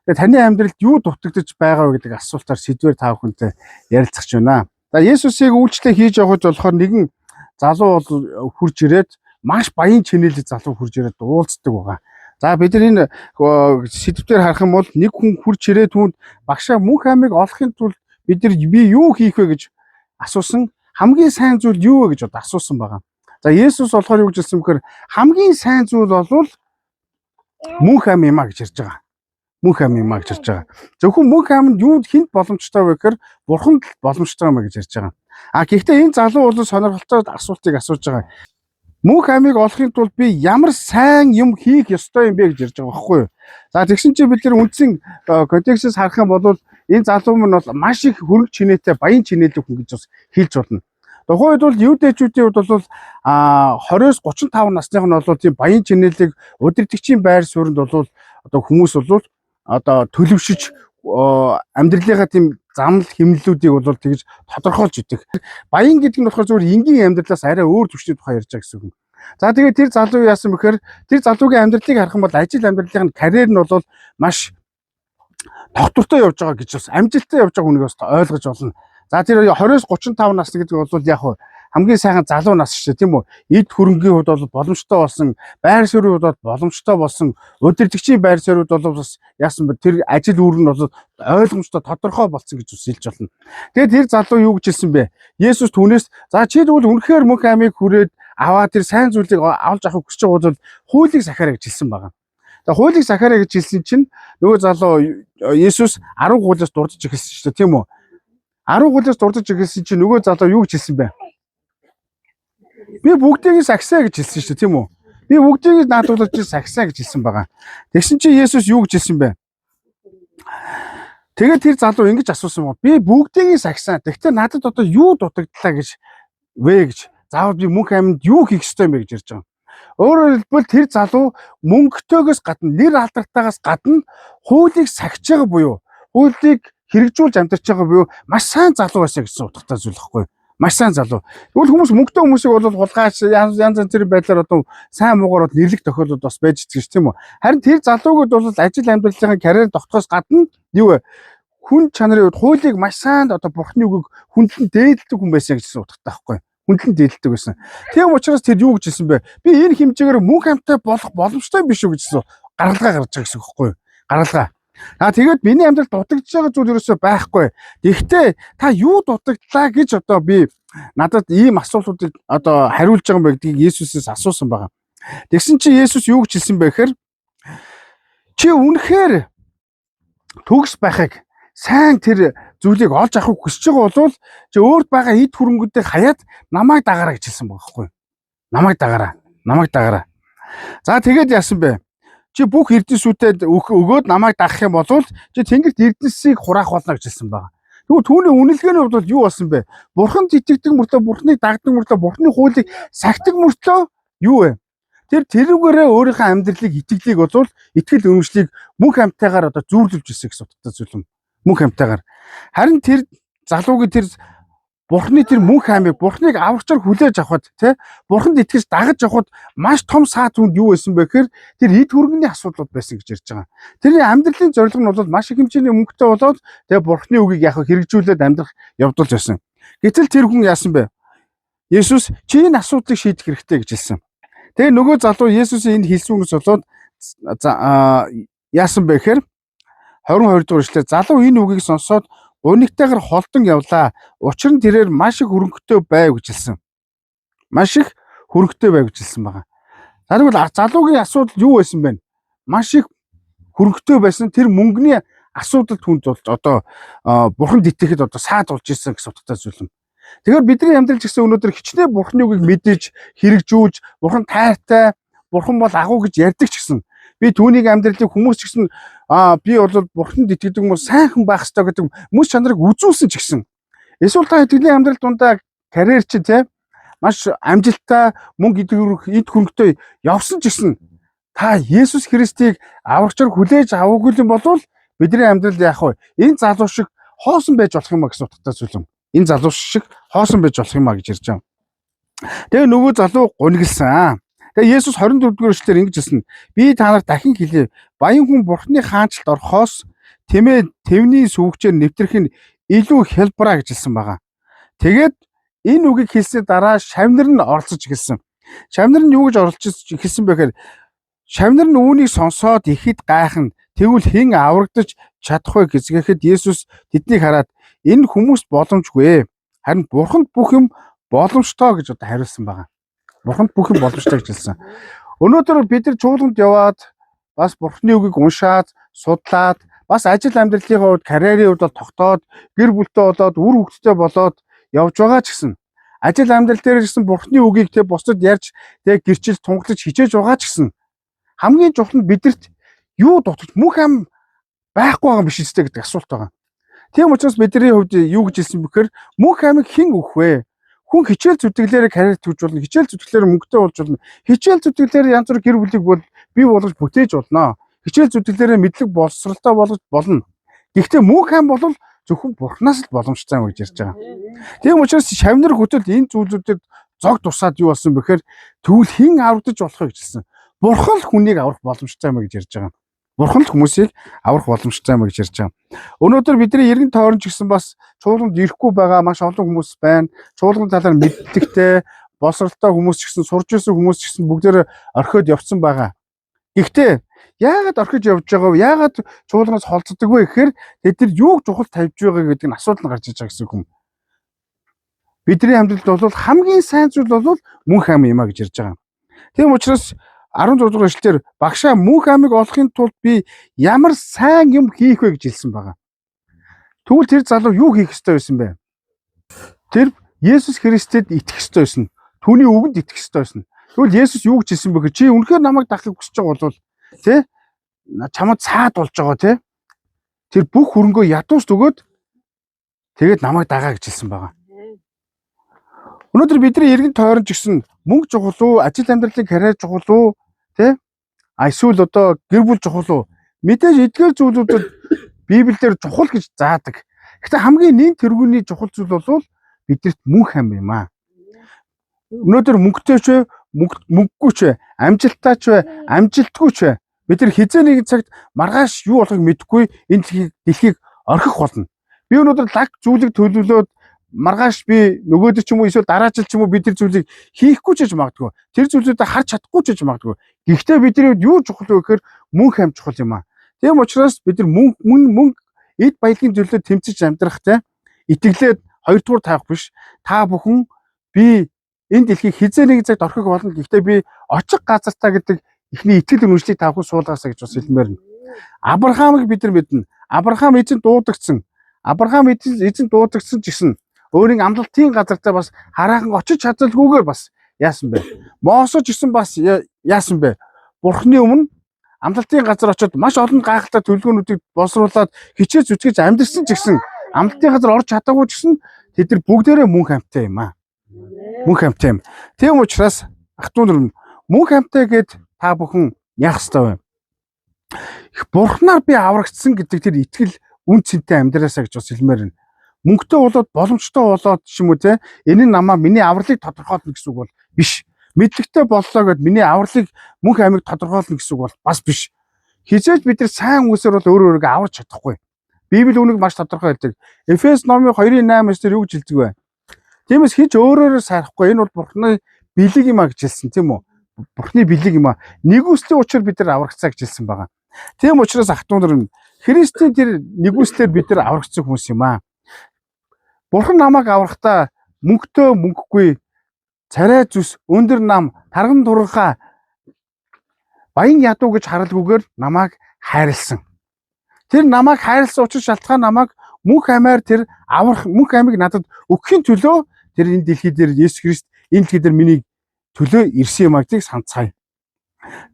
Тэгээ таны амьдралд юу дутагдж байгаа вэ гэдэг асуултаар сэдвээр та бүхэнтэй ярилцах гэж байна. За Есүсийг үйлчлээ хийж явах болохоор нэгэн залуу бол хурж ирээд маш баян чинэлэг залуу хурж ирээд уулздаг байгаа. За бид нар энэ сэдвээр харах юм бол нэг хүн хурж ирээд түүнд багшаа мөнх аймыг олохын тулд бид нар би юу хийх вэ гэж асуусан. Хамгийн сайн зүйл юу вэ гэж асуусан байгаа. За Есүс болохоор юу гэж хэлсэн бэхээр хамгийн сайн зүйл бол мөнх ам юм а гэж ярьж байгаа. Мөнх ам юм а гэж ярьж байгаа. Зөвхөн мөнх амд юунд хинт боломжтой вэ гэхээр бурханд боломжтой юм а гэж ярьж байгаа. Гэхдээ энэ залуу бол сонирхолтой асуултыг асууж байгаа. Мөнх амыг олохын тулд би ямар сайн юм хийх ёстой юм бэ гэж ярьж байгаа байхгүй юу? За тэгсэн чинь бид нар үндсэн контекстээс харах юм бол энэ залуу минь бол маш их хөрөнгө чинээтэй баян чинээлэг хүн гэж бас хэлж болно. Тухайн үед бол юудэчүүдийн хувьд бол 20-35 насных нь бол тийм баян чинээлэг удирдгчийн байр суурьнд бол одоо хүмүүс бол одоо төлөвшөж амьдралынхаа тийм замнал хэмнэлүүдийг бол тэгж тодорхойлж идэг. Баян гэдэг нь болохоор зөвхөн энгийн амьдралаас арай өөр төвчний тухай ярьж байгаа гэсэн үг. За тэгээд тэр залуу яасан бэхээр тэр залуугийн амьдралыг харах юм бол ажил амьдралын карьер нь бол маш тогтвортой явж байгаа гэж бас амжилттай явж байгаа хүнийг бас ойлгож болно. За тэр 20-35 нас гэдэг бол яг хамгийн сайхан залуу нас шүү дээ тийм үү? Эд хөрөнгийн хувьд бол боломжтой болсон, байр суурийн хувьд бол боломжтой болсон, удирдгчийн байр суурьуд бол бас яасан бэ? Тэр ажил үүрэг нь бол ойлгомжтой тодорхой болсон гэж хэлж болно. Тэгээд тэр залуу юу гэж хэлсэн бэ? Есүс түүнээс за чи тэгвэл үнэхээр мөнх аймыг хүрээд аваа тэр сайн зүйлийг авч авах хүсэж байгаа бол хуулийг сахаарай гэж хэлсэн байгаа. Тэгээд хуулийг сахаарай гэж хэлсэн чинь нөгөө залуу Есүс 10 хуулиас дурдж эхэлсэн шүү дээ тийм үү? 10 хуулиас дурдж эхэлсэн чинь нөгөө залуу юу гэж хэлсэн бэ? Би бүгдийг сахисаа гэж хэлсэн шүү дээ тийм үү? Би бүгдийг наадуулж сахисаа гэж хэлсэн байгаа. Тэгсэн чинь Есүс юу гэж хэлсэн бэ? Тэгээд тэр залуу ингэж асуусан байна. Би бүгдийг сахисаа. Тэгвэл надад одоо юу дутагдлаа гэж вэ гэж. Заавал би мөнх аймд юу хийх ёстой юм бэ гэж ярьж байгаа. Өөрөөр хэлбэл тэр залуу мөнгөтэйгээс гадна, нэр алдартаагаас гадна хуулийг сахиж байгаа буюу хуулийг хэрэгжүүлж амьдарч байгаа буюу маш сайн залуу байсан гэсэн утгатай зүйл байхгүй юу? Маш сайн залуу. Тэгвэл хүмүүс мөнгөтэй хүмүүсийг бол хулгайч янз бүрийн байдлаар одоо сайн муугаар нэрлэх тохиолдол бас байж байгаа тийм үү? Харин тэр залуугууд бол ажил амьдралын карьер тогтохоос гадна юу вэ? Хүн чанарын хувьд хуулийг маш сайн одоо бурхны үгийг хүндлэн дээдэлдэг хүн байсан гэсэн утгатай байхгүй юу? Хүндлэн дээдэлдэг байсан. Тийм учраас тэр юу гэж хэлсэн бэ? Би энэ хэмжээгээр мөнх амьтаа болох боломжтой биш үү гэж гаргалгаа гаргаж байгаа гэсэн үг байхгүй юу? Гаргалгаа. Тэгээд миний амьдралд дутагдж байгаа зүйл ерөөсөй байхгүй. Гэхдээ та юу дутагдлаа гэж одоо би надад ийм асуултуудыг одоо хариулж байгаа юм гэдгийг Есүсээс асуусан байгаа. Тэгсэн чинь Есүс юу гэж хэлсэн бэ гэхээр чи үнэхээр төгс байхыг сайн тэр зүйлийг олж авахыг хүсэж байгаа бол чи өөрт байгаа эд хөрөнгөдөө хаяад намайг дагаараа гэж хэлсэн байгаа байхгүй. Намайг дагаараа. Намайг дагаараа. За тэгээд яасан бэ? Чи бүх эрдэнэсүүдэд өгөөд намайг дагах юм бол чи Тэнгэрт эрдэнэсийг хураах болно гэж хэлсэн байгаа. Тэгвэл түүний үнэлгээний хувьд бол юу болсон бэ? Бурханд итгэдэг мөртлөө, Бурханыг дагдаг мөртлөө, Бурханы хуулийг сахидаг мөртлөө юу вэ? тэрүүгээрээ өөрийнхөө амьдралыг итгэлийг бол итгэл үнэмшлийг мөнх амьтаагаар одоо зүүрлүүлж ирсэн гэсэн утгатай зүйл юм. Мөнх амьтаагаар. Харин тэр залуугийн тэр Бурхны тэр мөнх аймыг Бурхныг аврагчаар хүлээж авахд тий Бурханд итгэж дагаж явахд маш том саад хүнд юу байсан бэ гэхээр тэр эд хөргөний асуудлууд байсан гэж ярьж байгаа. Тэрний амьдралын зорилго нь бол маш их хэмжээний мөнгөтэй болоод тэгээ Бурхны үгийг яг хэрэгжүүлээд амьдрах явдалж байсан. Гэтэл тэр хүн яасан бэ? Есүс чи энэ асуудлыг шийдэх хэрэгтэй гэж хэлсэн. Тэгээ нөгөө залуу Есүсийн энэ хэлсүүнээс болоод яасан бэ гэхээр 22 дугаар эшлэлээр залуу энэ үгийг сонсоод гунигтайгаар холдон явлаа. Учир нь тэрээр маш их хөрөнгөтэй байв гэж хэлсэн. Маш их хөрөнгөтэй байв гэж хэлсэн байгаа. За тэгвэл залуугийн асуудал юу байсан бэ? Маш их хөрөнгөтэй байсан. Тэр мөнгөний асуудал түнд болж одоо Бурханд итгэхэд одоо саад болж ирсэн гэсэн утгатай зүйл юм. Тэгэхээр бидний амьдрал гэсэн өнөөдөр хичнээн Бурханы үгийг мэдэж, хэрэгжүүлж, Бурхан тайртай, Бурхан бол агуу гэж ярьдаг ч гэсэн би түүнийг амьдралыг хүмүүс ч гэсэн би бол Бурханд итгэдэг хүмүүс сайхан байх ёстой гэдэг мөс чанарыг үзүүлсэн ч гэсэн эсвэл та итгэлийн амьдрал дундаа карьер чи те маш амжилттай мөнгө эд хөрөнгөтэй явсан ч гэсэн та Есүс Христийг аврагчаар хүлээж аваагүй юм бол бидний амьдрал яах вэ? Энэ залуу шиг хоосон байж болох юм а гэсэн утгатай зүйл юм. Энэ залуу шиг хоосон байж болох юм а гэж ярьж байгаа. Тэгээ нөгөө залуу гуниглсан. Тэгээ Есүс 24 дугаар эшлэлээр ингэж хэлсэн. Би та нарт дахин хэлье. Баян хүн Бурханы хаанчлалд орохоос тэмээ тэвний сүвгчээр нэвтрэх нь илүү хялбараа гэж хэлсэн байгаа. Тэгээд энэ үгийг хэлсний дараа шавнар нь оролцож эхэлсэн. Шавнар нь юу гэж оролцож эхэлсэн бэ гэхээр шавнар нь үүнийг сонсоод ихэд гайхна. Тэгвэл хэн аврагдаж чадах вэ гэхэд Есүс тэднийг хараад энэ хүмүүс боломжгүй. Харин Бурханд бүх юм боломжтой гэж хариулсан байгаа. Бурханд бүх юм боломжтой гэж хэлсэн. Өнөөдөр бид нар чуулганд яваад бас Бурханы үгийг уншаад, судлаад, бас ажил амьдралынхаа хувьд, карьерийн хувьд бол тогтоод, гэр бүлтэй болоод, үр хөвгттэй болоод явж байгаа ч гэсэн ажил амьдрал дээр гэсэн Бурханы үгийг бусдад ярьж, гэрчил тунгалж хичээж байгаа ч гэсэн хамгийн чухал нь бидэрт юу дутагч мөнх ам байхгүй байгаа биш үстэй гэдэг асуулт байгаа. Тийм учраас бидний хувьд юу гэж хэлсэн бэхээр мөнх амыг хэн өгөх вэ? Хүн хичээл зүтгэлээр карьер төвж болно, хичээл зүтгэлээр мөнгөтэй болж болно, хичээл зүтгэлээр янз бүр гэр бүлийг бий болгож бүтээж болно, хичээл зүтгэлээр мэдлэг боловсралтай болгож болно. Гэхдээ мөнх ам бол зөвхөн Бурханаас л боломжтой юм гэж ярьж байгаа. Тийм учраас шавнар хөтөл энэ зүйлүүдэд зог тусаад юу болсон бэхээр тэгвэл хэн аврагдаж болох вэ гэж хэлсэн. Бурхан л хүнийг аврах боломжтой юм гэж ярьж байгаа. Бурхан л хүмүүсийг аврах боломжтой юм гэж ярьж байгаа. Өнөөдөр бидний эргэн тойрон ч гэсэн бас чуулганд ирэхгүй байгаа маш олон хүмүүс байна. Чуулган талаар мэддэгтэй, боловсралтай хүмүүс ч гэсэн, сурж ирсэн хүмүүс ч гэсэн бүгдээр орхиод явцсан байгаа. Гэхдээ яагаад орхиж явж байгаа вэ? Яагаад чуулганаас холцдог вэ гэхээр тэд нар юуг чухал тавьж байгаа гэдэг нь асуудал гарч иж байгаа гэсэн юм. Бидний амьдралд бол хамгийн сайн зүйл бол мөнх ам юм а гэж ярьж байгаа. Тийм учраас 16 дугаар эшлэлээр багшаа мөнх амыг олохын тулд би ямар сайн юм хийх вэ гэж хэлсэн байгаа. Тэгвэл тэр залуу юу хийх ёстой байсан бэ? Тэр Есүс Христэд итгэх ёстой байсан. Түүний үгэнд итгэх ёстой байсан. Тэгвэл Есүс юу гэж хэлсэн бэ гэхээр чи үнэхээр намайг дагахыг хүсэж байгаа бол чамд цаад болж байгаа тэр бүх хөрөнгөө ядуус төгөөд тэгээд намайг дагаа гэж хэлсэн байгаа. Өнөөдөр бидний эргэн тойрон ч гэсэн мөнгө чухал уу, ажил амьдралын карьер чухал уу, эсвэл одоо гэр бүл чухал уу? Мэдээж эдгээр зүйлүүдэд Библиэлд чухал гэж заадаг. Гэхдээ хамгийн нэн тэргүүний чухал зүйл бол бидэрт мөнх ам юм аа. Өнөөдөр мөнгөтэй ч вэ, мөнгөгүй ч вэ, амжилттай ч вэ, амжилтгүй ч вэ, бид нар хизээ нэгэн цагт маргааш юу болохыг мэдэхгүй энэ дэлхийг орхих болно. Би өнөөдөр лаг зүйлийг төлөвлөөд маргааш би нөгөөдөр ч юм уу эсвэл дараа жил ч юм уу бид тэр зүйлийг хийхгүй ч гэж магадгүй. Тэр зүйлүүдээ харж чадахгүй ч гэж магадгүй. Гэхдээ бидний хувьд юу чухал вэ гэхээр мөнх ам чухал юм аа. Тийм учраас бид нар мөнгө эд баялагын төлөө тэмцэж амьдрах итгэлээд хоёрдугаар тавих биш. Та бүхэн би энэ дэлхийг хизээ нэг цагт орхих болно. Гэхдээ би очих газартаа гэдэг ихний итгэл үнэмшлийг та бүхэн суулгаасаа гэж бас хэлмээр нь. Авраамыг бид нар мэднэ. Авраам эзэн дуудагдсан. Авраам эзэн дуудагдсан ч гэсэн өөрийн амлалтын газартаа бас хараахан очиж чадалгүйгээр бас яасан бэ? Мосож исэн бас яасан бэ? Бурхны өмнө амлалтын газар очиод маш олон гайхалтай төлөвлөгөөнүүдийг боловсруулад хичээж зүтгэж амьдэрсэн ч гэсэн амлалтын газар орж чадаагүй ч гэсэн тэд нар бүгдээрээ мөнх амтай юм аа. Мөнх амтай юм. Тийм учраас ах トゥ нар мөнх амтай гэд та бүхэн яах ёстой вэ? Бурхнаар би аврагдсан гэдэг тэр итгэл үн цэнтэй амьдраасаа гэж бас хэлмээр байна. Мөнгөтэй болоод боломжтой болоод ч юм уу энэ нь намаа миний авралыг тодорхойлно гэсэн үг бол биш. Мэдлэгтэй боллоо гэд миний авралыг мөнх амиг тодорхойлно гэсэн үг бол бас биш. Хизээж бид нар сайн хүмүүсээр бол өөрөө өөрийгөө аварч чадахгүй. Библи үүнийг маш тодорхой хэлдэг. Эфес номын 2:8-аас тэр юу гэж хэлдэг вэ? Тиймээс хич өөрөөрөө сайрахгүй энэ бол Бурхны бэлэг юм а гэж хэлсэн тийм үү? Бурхны бэлэг юм а. Нэгүслийн учир бид нар аврагцаа гэж хэлсэн байгаа. Тийм учраас ах トゥ нар Христийн тэр нэгүслээр бид нар аврагдсан хүмүүс юм а. Бурхан намайг аврахдаа мөнгөтэй мөнгөгүй царай зүс өндөр нам тарган туранхаа баян ядуу гэж харалгүйгээр намайг хайрлсан. Тэр намайг хайрлсан учраас шалтгаан намайг мөнх амаар тэр аврах мөнх амиг надад өгөхийн төлөө тэр энэ дэлхий дээр Есүс Христ энэ дэлхий дээр миний төлөө ирсэн юм агийг санацгаая.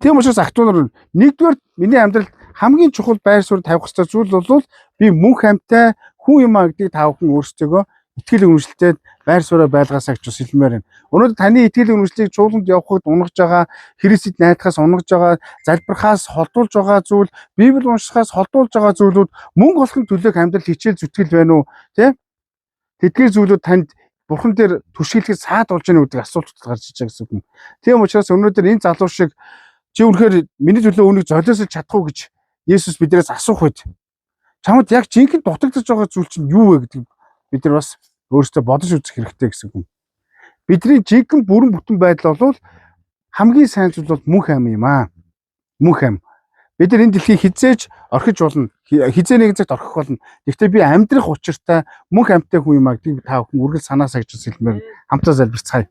Тийм учраас ах トゥ нар нэгдүгээр миний амьдралд хамгийн чухал байр суурь тавих ёстой зүйл бол би мөнх амтай хүн юм а гэдгийг та бүхэн өөрсдөө итгэл үнэмшилтэд байр сууриа байлгаасаа гэж хэлмээр байна. Өнөөдөр таны итгэл үнэмшлийг чуулганд явахад унгаж байгаа, Христэд найдахаас унгаж байгаа, залбирахаас холдуулж байгаа зүйл, Библи уншихаас холдуулж байгаа зүйлүүд мөнгө олохын төлөө амьдрал хичээл зүтгэл байна уу? Тэдгээр зүйлүүд танд Бурхан дээр түшиглэхэд саад болж байна гэдэг асуулт гарч иж байгаа гэсэн үг юм. Тийм учраас өнөөдөр энэ залуу шиг чи үнэхээр миний төлөө үүнийг золиослж чадах уу гэж Есүс биднээс асуух үед чамд яг жинхэнэ дутагдж байгаа зүйл чинь юу вэ гэдэг бид нар бас өөрсдөө бодож үзэх хэрэгтэй гэсэн юм. Бидний жинхэнэ бүрэн бүтэн байдал бол хамгийн сайн зүйл бол мөнх ам юм аа. Мөнх ам. Бид нар энэ дэлхийг хизээж орхиж болно. Хизээ нэгэн цагт орхих болно. Гэхдээ би амьдрах учиртай мөнх амьтай хүн юм аа гэдгийг та бүхэн үргэлж санаа сагж хэлмээр хамтаа залбирцгаая.